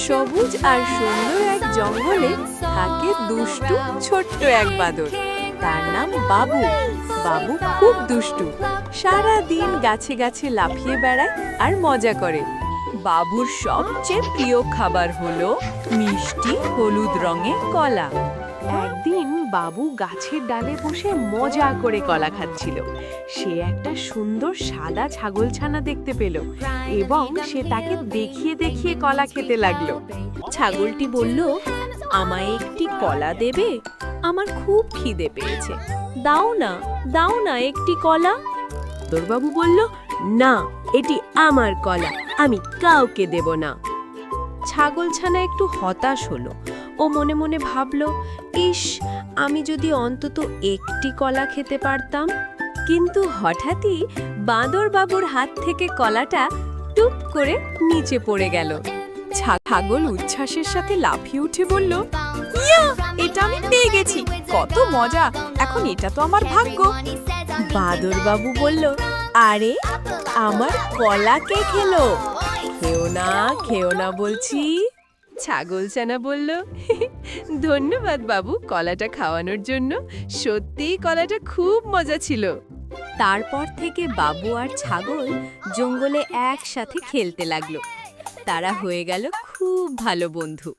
সবুজ আর সুন্দর এক জঙ্গলে থাকে দুষ্টু ছোট্ট এক বাদর। তার নাম বাবু। বাবু খুব দুষ্টু, সারা দিন গাছে গাছে লাফিয়ে বেড়ায় আর মজা করে। বাবুর সবচেয়ে প্রিয় খাবার হলো মিষ্টি হলুদ রঙের কলা। একদিন বাবু গাছের ডালে বসে মজা করে কলা খাচ্ছিল। সে একটা সুন্দর সাদা ছাগলছানা দেখতে পেল এবং সে তাকে দেখিয়ে দেখিয়ে কলা খেতে লাগলো। ছাগলটি বলল, আমায় একটি কলা দেবে? আমার খুব খিদে পেয়েছে। দাও না, দাও না একটি কলা। বাদরবাবু বলল, না, এটি আমার কলা, আমি কাউকে দেব না। ছাগলছানা একটু হতাশ হলো। ও মনে মনে ভাবলো, ইস, আমি যদি অন্তত একটি কলা খেতে পারতাম। কিন্তু হঠাৎই বাঁদরবাবুর হাত থেকে কলাটা টুপ করে নিচে পড়ে গেল। ছাগল উচ্ছ্বাসের সাথে লাফিয়ে উঠে বলল, ইয়া, এটা আমি পেয়ে গেছি, কত মজা, এখন এটা তো আমার ভাগ্য। বাঁদরবাবু বলল, আরে, আমার কলা কে খেলো? খেও না বলছি। ছাগলছানা বলল, ধন্যবাদ বাবু কলাটা খাওয়ানোর জন্য, সত্যিই কলাটা খুব মজা ছিল। তারপর থেকে বাবু আর ছাগল জঙ্গলে একসাথে খেলতে লাগলো। তারা হয়ে গেল খুব ভালো বন্ধু।